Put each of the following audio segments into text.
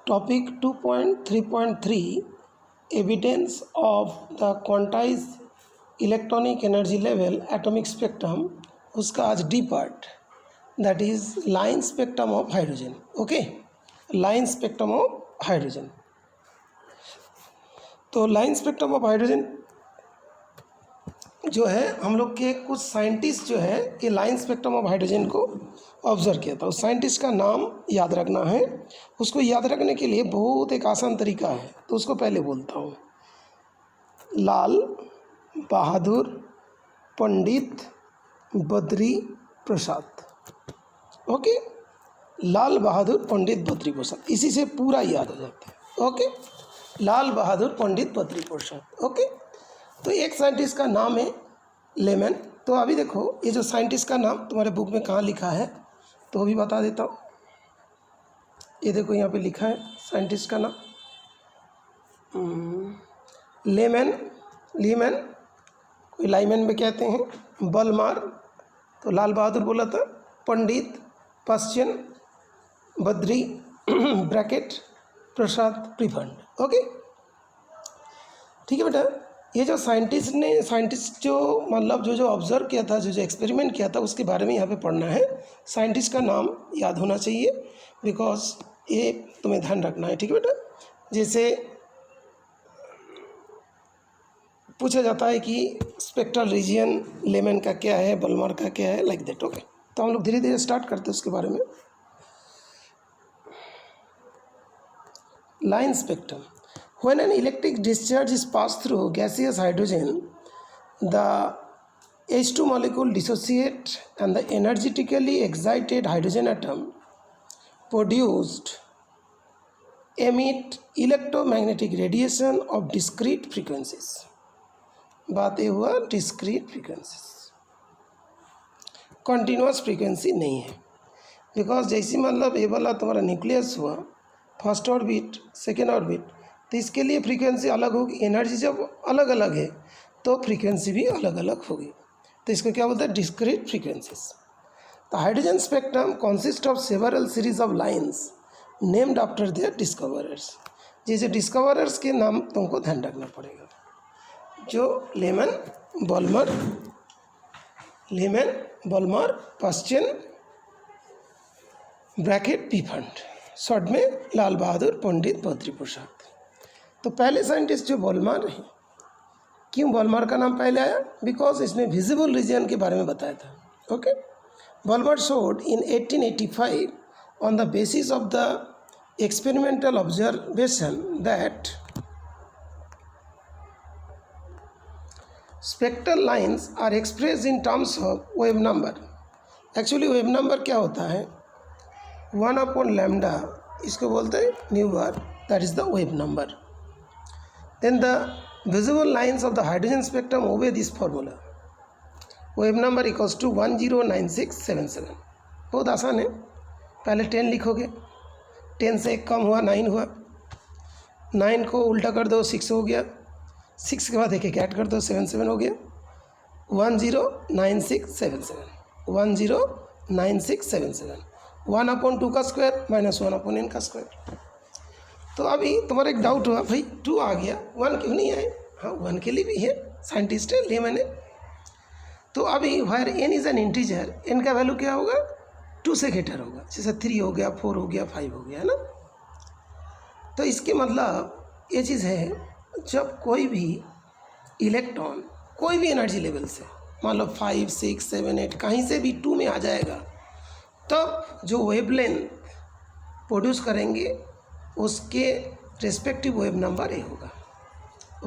Topic 2.3.3 Evidence of the quantized electronic energy level atomic spectrum, उसका आज D part, that is line spectrum of hydrogen. Okay, line spectrum of hydrogen. तो line spectrum of hydrogen जो है, हम लोग के कुछ साइंटिस्ट जो है ये लाइन स्पेक्ट्रम ऑफ हाइड्रोजन को ऑब्जर्व किया था. उस साइंटिस्ट का नाम याद रखना है. उसको याद रखने के लिए बहुत एक आसान तरीका है, तो उसको पहले बोलता हूँ. लाल बहादुर पंडित बद्री प्रसाद. ओके, लाल बहादुर पंडित बद्री प्रसाद, इसी से पूरा याद हो जाता है. ओके, लाल बहादुर पंडित बद्री प्रसाद. ओके, तो एक साइंटिस्ट का नाम है लेमन. तो अभी देखो, ये जो साइंटिस्ट का नाम तुम्हारे बुक में कहाँ लिखा है तो भी बता देता हूँ. ये देखो यहाँ पे लिखा है साइंटिस्ट का नाम लेमन. लीमन, कोई लाइमन में कहते हैं. बलमार, तो लाल बहादुर बोला था. पंडित, पश्चिम, बद्री ब्रैकेट, प्रसाद, प्रीफंड. ओके, ठीक है बेटा. ये जो साइंटिस्ट जो मतलब जो ऑब्जर्व किया था, जो एक्सपेरिमेंट किया था, उसके बारे में यहाँ पे पढ़ना है. साइंटिस्ट का नाम याद होना चाहिए, बिकॉज ये तुम्हें ध्यान रखना है. ठीक है बेटा. जैसे पूछा जाता है कि स्पेक्ट्रल रीजन लेमन का क्या है, बलमार का क्या है, लाइक दैट. ओके, तो हम लोग धीरे धीरे स्टार्ट करते हैं उसके बारे में. Line spectrum. When an electric discharge is passed through gaseous hydrogen, the H2 molecule dissociate and the energetically excited hydrogen atom produced emit electromagnetic radiation of discrete frequencies. बात ये हुआ discrete frequencies, continuous frequency नहीं है. Because जैसी मतलब ये वाला तुम्हारा न्यूक्लियस हुआ, फर्स्ट ऑर्बिट, सेकेंड ऑर्बिट, तो इसके लिए फ्रीक्वेंसी अलग होगी. एनर्जी जब अलग अलग है तो फ्रीक्वेंसी भी अलग अलग होगी. तो इसको क्या बोलते हैं? Discrete frequencies. The hydrogen spectrum consist of several series of lines named after their discoverers. जैसे डिस्कवरर्स के नाम तुमको ध्यान रखना पड़ेगा, जो लेमन, बॉलमर, पश्चिम, ब्रैकेट, पीफंड, शॉर्ट में लाल बहादुर पंडित बद्री प्रसाद. तो पहले साइंटिस्ट जो बॉलमर है, क्यों बॉलमर का नाम पहले आया? बिकॉज इसने विजिबल रीजन के बारे में बताया था. Okay, Balmer showed in 1885 on the basis of the experimental observation that spectral lines are express in terms of wave number. Actually wave number क्या होता है? 1/λ, इसको बोलते हैं nu bar, that is the wave number. Then the visible lines of the hydrogen spectrum obey this formula. Wave number equals to 109677. बहुत आसान है. पहले 10 लिखोगे, 10 से एक कम हुआ 9 हुआ, 9 को उल्टा कर दो 6 हो गया, 6 के बाद एक ऐड कर दो 7 हो गया, 109677, 109677. 1/2 का स्क्वायर माइनस 1/n का स्क्वायर. तो अभी तुम्हारा एक डाउट हुआ, भाई 2 आ गया, 1 क्यों नहीं आए? हाँ, 1 के लिए भी है, साइंटिस्ट है लेमन है. तो अभी wire n is an integer, n का वैल्यू क्या होगा? 2 से ग्रेटर होगा. जैसे 3 हो गया, 4 हो गया, 5 हो गया, है ना. तो इसके मतलब ये चीज़ है, जब कोई भी इलेक्ट्रॉन कोई भी एनर्जी लेवल से, मान लो 5, 6, 7, 8 कहीं से भी 2 में आ जाएगा, तब जो वेवलेंथ प्रोड्यूस करेंगे उसके रेस्पेक्टिव वेव नंबर ए होगा.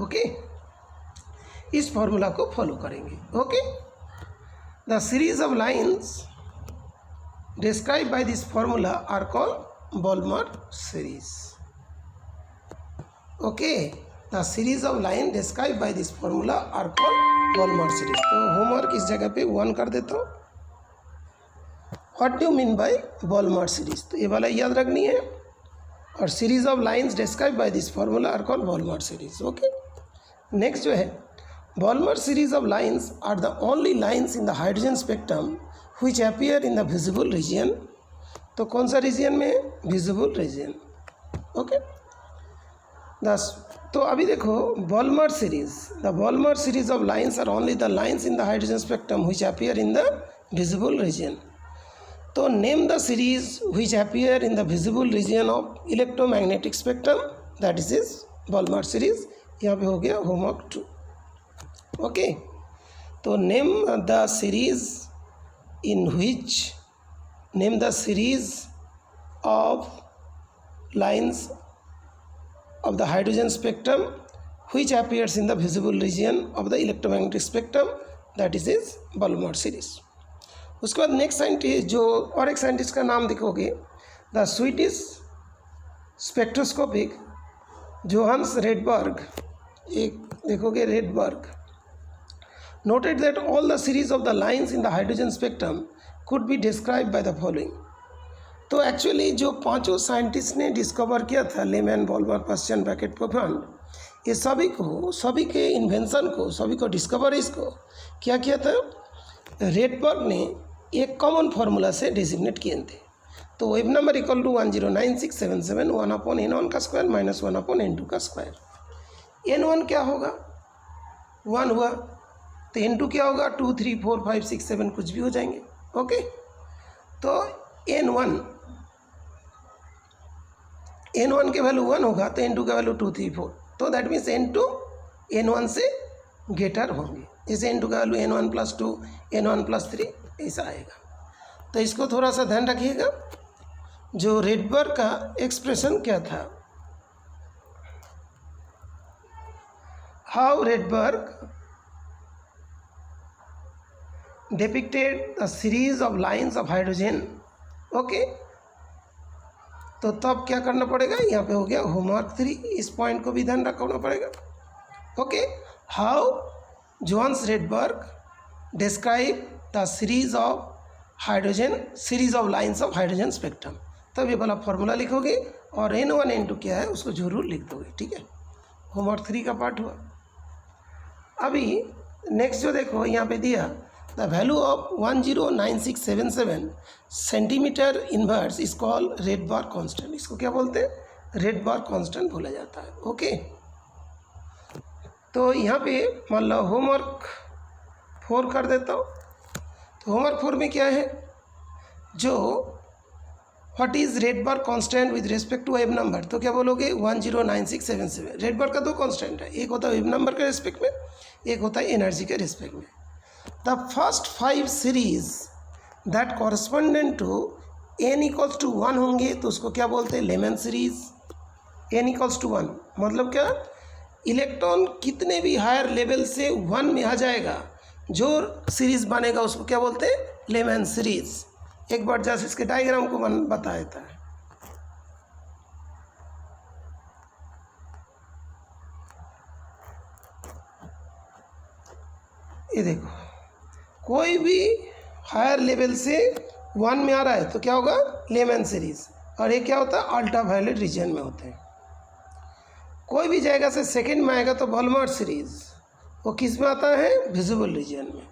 ओके, इस फॉर्मूला को फॉलो करेंगे. Okay, the series of lines describe by this formula are called Balmer series. Okay, the series of line describe by this formula are called Balmer series. तो homework इस जगह पे 1 कर देता हूँ. What do mean by Balmer series? तो ये वाला याद रखनी है. और series of lines describe by this formula are called Balmer series. Okay, next जो है, Balmer series of lines are the only lines in the hydrogen spectrum which appear in the visible region. तो कौन सा region में? Visible region. Okay. दस तो अभी देखो Balmer series, the Balmer series of lines are only the lines in the hydrogen spectrum which appear in the visible region. तो name the series which appear in the visible region of electromagnetic spectrum, that is Balmer series. यहाँ पे हो गया homework 2। Okay, तो name the series in which name the series of lines of the hydrogen spectrum which appears in the visible region of the electromagnetic spectrum, that is Balmer series। उसके बाद next scientist जो और एक scientist का नाम देखोगे, the Swedish spectroscopic Johannes Rydberg, एक देखोगे Rydberg, noted that all the series of the lines in the hydrogen spectrum could be described by the following। तो एक्चुअली जो पांचों साइंटिस्ट ने डिस्कवर किया था, लेमैन, बॉलमर, पश्चिन, ब्रैकेट, पोफांड, ये सभी को, सभी के इन्वेंशन को, सभी को डिस्कवरीज को क्या किया था, रेडबर्ग ने एक कॉमन फार्मूला से डेजिग्नेट किए थे। तो wave number equal to 109677 1/n1 का स्क्वायर माइनस 1/n2 का स्क्वायर। n1 क्या होगा, 1 हुआ, तो n2 क्या होगा, 2 3 4 5 6 7 कुछ भी हो जाएंगे। ओके, तो n1 के वैल्यू 1 होगा, तो n2 का वैल्यू 2 3 4, तो दैट मीन्स n2 n1 से ग्रेटर होंगे। जैसे n2 का वैल्यू n1 + 2 n1 + 3 ऐसा आएगा। तो इसको थोड़ा सा ध्यान रखिएगा। जो रेडबर्ग का एक्सप्रेशन क्या था, how Rydberg depicted the series of lines of hydrogen। Okay, तो तब क्या करना पड़ेगा, यहाँ पे हो गया होमवर्क 3, इस पॉइंट को भी ध्यान रखना पड़ेगा। Okay, how Johannes Rydberg describe the series of hydrogen, series of lines of hydrogen spectrum. तब ये वाला फॉर्मूला लिखोगे और n1 n2 क्या है उसको जरूर लिख दोगे। ठीक है, होमवर्क 3 का पार्ट हुआ। अभी नेक्स्ट जो देखो यहाँ पे दिया, the value of 109677 centimetre inverse is called Rydberg constant. इसको क्या बोलते हैं, रेडबर्ग कांस्टेंट बोला जाता है। ओके, तो यहाँ पे मान लो होमवर्क 4 कर देता हूँ। तो होमवर्क 4 में क्या है, जो what is Rydberg constant with respect to wave number, तो क्या बोलोगे 109677। रेडबर्ग का 2 कांस्टेंट है, एक होता है वेव नंबर के रिस्पेक्ट में, एक होता है एनर्जी के रिस्पेक्ट में। The first 5 series that correspondent to n = 1 होंगे, तो उसको क्या बोलते हैं, लेमैन सीरीज। n = 1 मतलब क्या, इलेक्ट्रॉन कितने भी हायर लेवल से 1 में आ जाएगा, जो सीरीज बनेगा उसको क्या बोलते हैं, लेमैन सीरीज। एक बार जैसे इसके डायग्राम को बता देता है। ये देखो, कोई भी हायर लेवल से 1 में आ रहा है तो क्या होगा, लेमैन सीरीज। और ये क्या होता है, अल्ट्रा वायलेट रीजन में होते हैं। कोई भी जगह से सेकंड में आएगा तो बॉलमर सीरीज, वो किस में आता है, विजिबल रीजन में।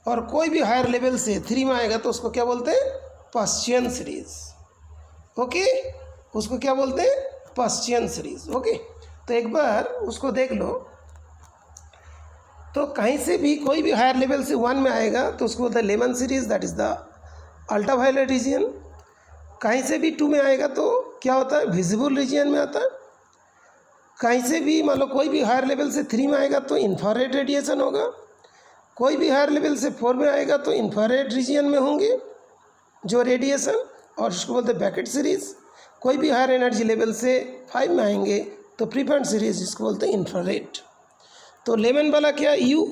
और कोई भी हायर लेवल से 3 में आएगा तो उसको क्या बोलते हैं, पश्चिम सीरीज। ओके, उसको क्या बोलते हैं, पश्चिम सीरीज। ओके, तो एक बार उसको देख लो। तो कहीं से भी कोई भी हायर लेवल से 1 में आएगा तो उसको बोलते हैं Lyman series, that is the ultraviolet region. कहीं से भी 2 में आएगा तो क्या होता है, विजिबल रीजन में आता है। कहीं से भी मान लो कोई भी हायर लेवल से 3 में आएगा तो इंफ्रारेड रेडिएशन होगा। कोई भी हायर लेवल से 4 में आएगा तो इंफ्रारेड रीजन में होंगे जो रेडिएशन, और उसको बोलते हैं ब्रैकेट सीरीज। कोई भी हायर एनर्जी लेवल से 5 में आएंगे तो प्रीफर्ड सीरीज, जिसको बोलते हैं इंफ्रारेड। तो लेमन वाला क्या, यू।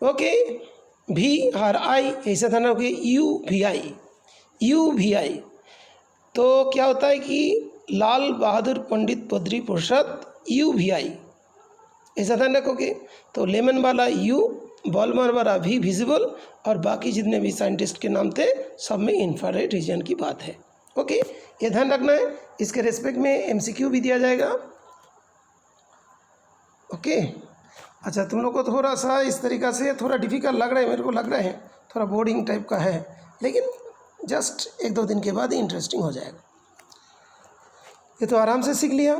ओके, भी और आई ऐसा था ना, ओके, यू भी आई। तो क्या होता है कि लाल बहादुर पंडित बद्री प्रसाद UVI ऐसा था ना, ओके। तो लेमन वाला यू, बॉलमर वाला भी विजिबल, और बाकी जितने भी साइंटिस्ट के नाम थे सब में इंफ्रारेड रीजन की बात है। ओके, ये ध्यान रखना है। इसके रेस्पेक्ट में MCQ भी दिया जाएगा। ओके, अच्छा, तुम लोग को थोड़ा सा इस तरीक़ा से थोड़ा डिफ़िकल्ट लग रहा है, मेरे को लग रहा है थोड़ा बोरिंग टाइप का है, लेकिन जस्ट 1-2 दिन के बाद ही इंटरेस्टिंग हो जाएगा। ये तो आराम से सीख लिया।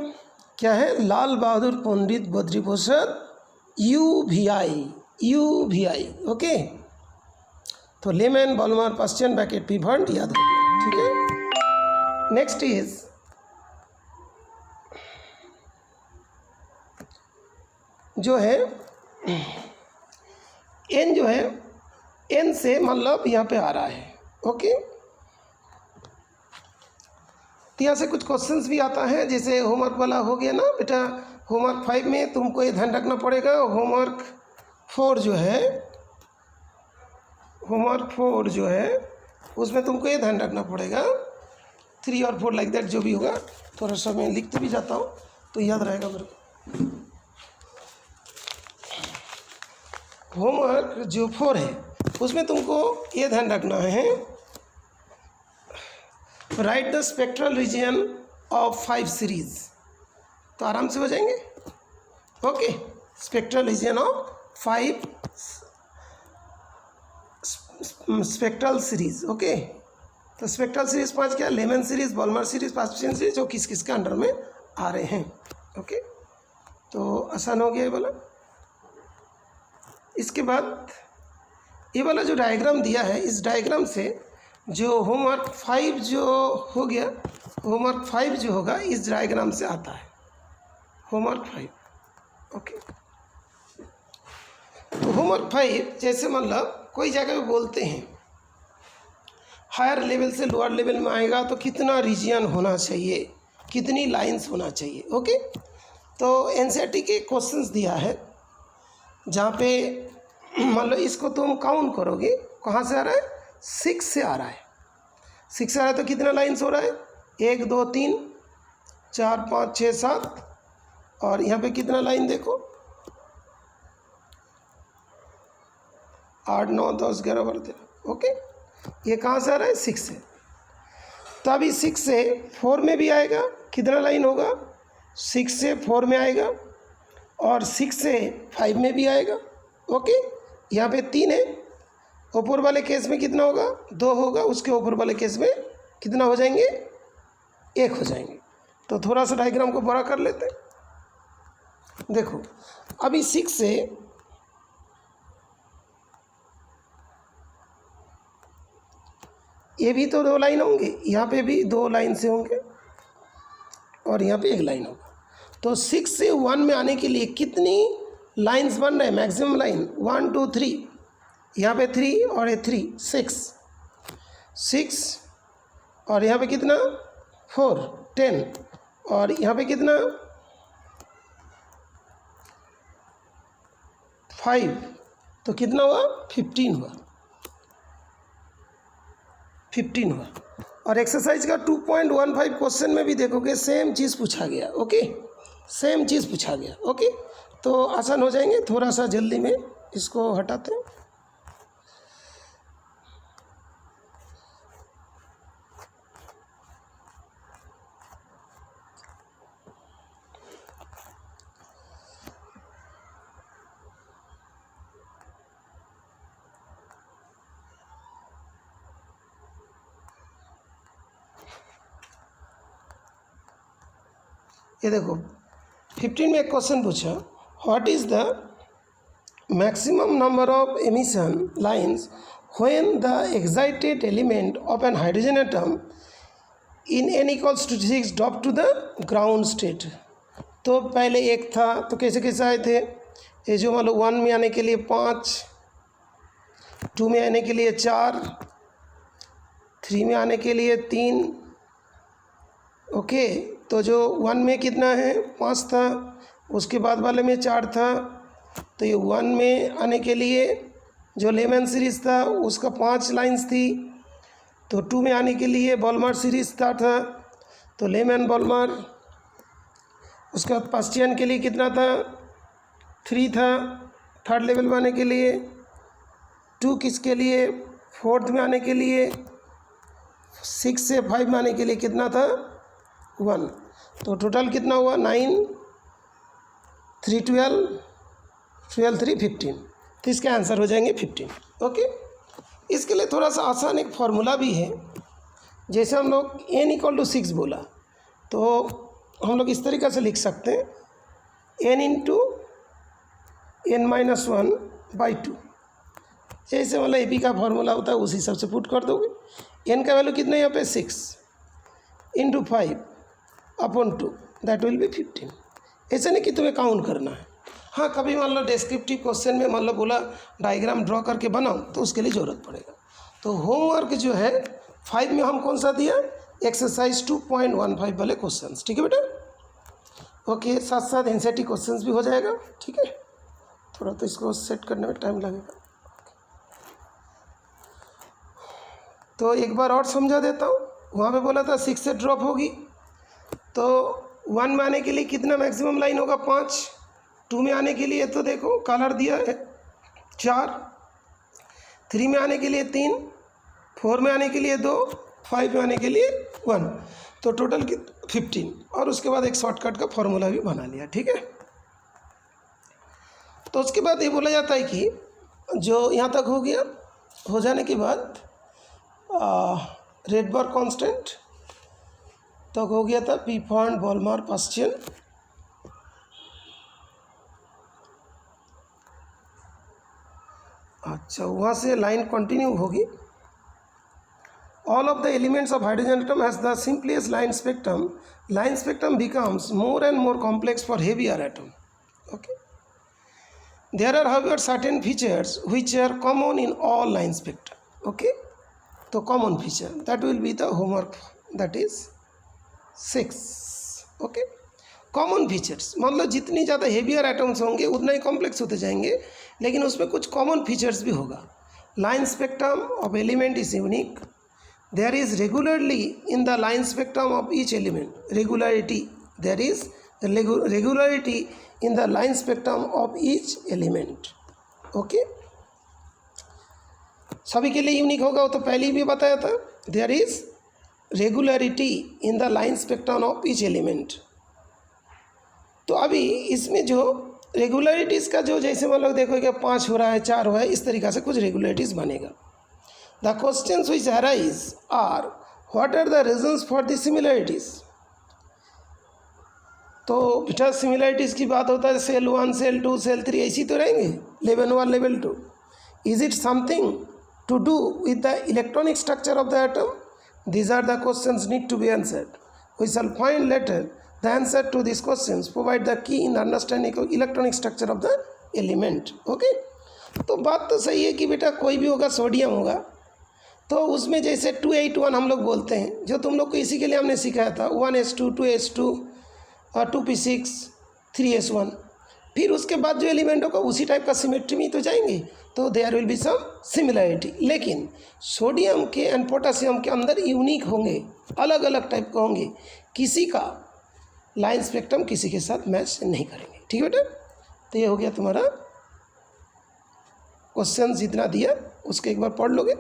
क्या है? लाल बहादुर पंडित बद्री प्रसाद UVI। ओके, तो लेमन, बॉलमर, पास्टियन, बैकेट, पिभर्ट याद हो गया। ठीक है, नेक्स्ट इज जो है एन, जो है एन से मतलब यहाँ पे आ रहा है। ओके, तो यहाँ से कुछ क्वेश्चंस भी आता है, जैसे होमवर्क वाला हो गया ना बेटा। होमवर्क 5 में तुमको ये ध्यान रखना पड़ेगा। होमवर्क 4 जो है उसमें तुमको ये ध्यान रखना पड़ेगा। 3 और 4 लाइक दैट जो भी होगा, थोड़ा सा मैं लिखते भी जाता हूँ तो याद रहेगा मेरे को। होमवर्क जो 4 है उसमें तुमको ये ध्यान रखना है, right the spectral region of 5 series. तो आराम से हो जाएंगे। Okay, spectral region of 5 spectral series. Okay, तो स्पेक्ट्रल सीरीज 5 क्या? Lyman series, Balmer series, Paschen series, जो किस किस के अंडर में आ रहे हैं। ओके, तो आसान हो गया ये वाला। इसके बाद ये वाला जो डायग्राम दिया है, इस डायग्राम से जो होमवर्क 5 जो हो गया, होमवर्क 5 जो होगा इस डायग्राम से आता है, होमवर्क 5। ओके, तो होमवर्क 5 जैसे मतलब कोई जगह पे बोलते हैं हायर लेवल से लोअर लेवल में आएगा तो कितना रीजन होना चाहिए, कितनी लाइंस होना चाहिए। ओके, तो एनसीईआरटी के क्वेश्चंस दिया है जहाँ पे मान लो इसको तुम काउंट करोगे, कहाँ से आ रहा है? 6 से आ रहा है। 6 से आ रहा है तो कितना लाइंस हो रहा है? 1 2 3 4 5 6 7, और यहाँ पे कितना लाइन देखो, 8 9 10 11 12। ओके, ये कहाँ से आ रहा है? 6 से। तो अभी 6 से 4 में भी आएगा, कितना लाइन होगा? 6 से 4 में आएगा, और 6 से 5 में भी आएगा। ओके, यहाँ पे 3 है, ऊपर वाले केस में कितना होगा? 2 होगा, उसके ऊपर वाले केस में कितना हो जाएंगे? 1 हो जाएंगे। तो थोड़ा सा डायग्राम को बड़ा कर लेते हैं। देखो अभी 6 से ये भी तो 2 लाइन होंगे, यहाँ पे भी 2 लाइन से होंगे, और यहाँ पे 1 लाइन होगा। तो 6 से 1 में आने के लिए कितनी लाइंस बन रहे हैं? मैक्सिमम लाइन 1 2 3, यहाँ पे 3 और ये 3, 6, और यहाँ पे कितना? 4 10, और यहाँ पे कितना? 5, तो कितना हुआ? 15 हुआ, 15 हुआ। और एक्सरसाइज का 2.15 क्वेश्चन में भी देखोगे सेम चीज़ पूछा गया। ओके, सेम चीज़ पूछा गया। ओके, तो आसान हो जाएंगे। थोड़ा सा जल्दी में इसको हटाते हैं। ये देखो 15 में एक क्वेश्चन पूछा, what is the maximum number of emission lines when the excited element of an hydrogen atom in n equals to 6 drop to the ground state. तो पहले 1 था, तो कैसे कैसे आए थे? ये जो मान लो 1 में आने के लिए 5, 2 में आने के लिए 4, 3 में आने के लिए 3। ओके, तो जो 1 में कितना है? 5 था, उसके बाद वाले में 4 था। तो ये 1 में आने के लिए जो लेमन सीरीज़ था उसका 5 लाइंस थी। तो 2 में आने के लिए बॉलमर सीरीज़ था, तो लेमन बॉलमर। उसके बाद पास्टियन के लिए कितना था? 3 था, थर्ड लेवल में आने के लिए। 2 किसके लिए? 4th में आने के लिए। 6 से 5 में आने के लिए कितना था? 1। तो टोटल कितना हुआ? 9 3 12, 12 3 15। तो इसके आंसर हो जाएंगे 15। ओके, इसके लिए थोड़ा सा आसान एक फार्मूला भी है। जैसे हम लोग n = 6 बोला, तो हम लोग इस तरीक़ा से लिख सकते हैं n इंटू n-1/2। जैसे मतलब AP का फॉर्मूला होता है उस हिसाब से पुट कर दोगे। n का वैल्यू कितना है यहाँ पे 6 इंटू 5/2 दैट विल बी 15। ऐसा नहीं कि तुम्हें काउंट करना है। हाँ, कभी मान लो डिस्क्रिप्टिव क्वेश्चन में मान लो बोला डायग्राम ड्रॉ करके बनाओ तो उसके लिए ज़रूरत पड़ेगा। तो होमवर्क जो है 5 में हम कौन सा दिया, एक्सरसाइज 2.15 वाले क्वेश्चंस। ठीक है बेटा, ओके। साथ साथ एनसीईआरटी क्वेश्चंस भी हो जाएगा। ठीक है, थोड़ा तो इसको सेट करने में टाइम लगेगा। तो एक बार और समझा देता हूँ। वहाँ पे बोला था 6 से ड्रॉप होगी, तो 1 में आने के लिए कितना मैक्सिमम लाइन होगा, 5। 2 में आने के लिए तो देखो कलर दिया है 4। 3 में आने के लिए 3। 4 में आने के लिए 2। 5 में आने के लिए 1। तो टोटल 15। और उसके बाद एक शॉर्टकट का फॉर्मूला भी बना लिया। ठीक है, तो उसके बाद ये बोला जाता है कि जो यहाँ तक हो गया, हो जाने के बाद रेडबर्ग कांस्टेंट तक हो गया था, पीफॉन्ट बॉलमार पास्टियन। अच्छा, वहाँ से लाइन कंटिन्यू होगी। All of the elements of hydrogen atom has the simplest line spectrum. Line spectrum becomes more and more complex for heavier atom. Okay. There are however certain features which are common in all line spectra. Okay. तो common feature that will be the homework, that is 6. Okay. Common features, मान लो जितनी ज़्यादा heavier atoms होंगे उतना ही complex होते जाएंगे, लेकिन उसमें कुछ कॉमन फीचर्स भी होगा। Line spectrum of element is unique. There is regularly in the line spectrum of each element, regularity, there is regularity in the line spectrum of each element. Okay, सभी के लिए यूनिक होगा, वो तो पहले ही भी बताया था। There is regularity in the line spectrum of each element. तो अभी इसमें जो रेगुलरिटीज़ का जो, जैसे मान लो देखो कि 5 हो रहा है, 4 हो रहा है, इस तरीक़ा से कुछ रेगुलरिटीज़ बनेगा। The questions which arise are what are the reasons for the similarities. तो बेटा सिमिलरिटीज़ की बात होता है, सेल 1, सेल 2, सेल 3 ऐसी तो रहेंगे, level 1, level 2। Is it something to do with the electronic structure of the atom? These are the questions need to be answered. We shall find later the answer to these questions provide the key in understanding electronic structure of the element. Okay, तो बात तो सही है कि बेटा कोई भी होगा, सोडियम होगा, तो उसमें जैसे 281 हम लोग बोलते हैं, जो तुम लोग को इसी के लिए हमने सिखाया था, 1s2, 2s2 और 2p6, 3s1। फिर उसके बाद जो एलिमेंट होगा उसी टाइप का सिमेट्री में तो जाएंगे, तो there will be some similarity. लेकिन सोडियम के एंड पोटासियम के अंदर यूनिक होंगे, अलग अलग टाइप के होंगे, किसी का लाइन स्पेक्ट्रम किसी के साथ मैच नहीं करेंगे। ठीक है बेटा, तो ये हो गया तुम्हारा क्वेश्चन जितना दिया उसके एक बार पढ़ लोगे,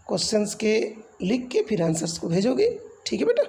क्वेश्चंस के लिख के फिर आंसर्स को भेजोगे। ठीक है बेटा।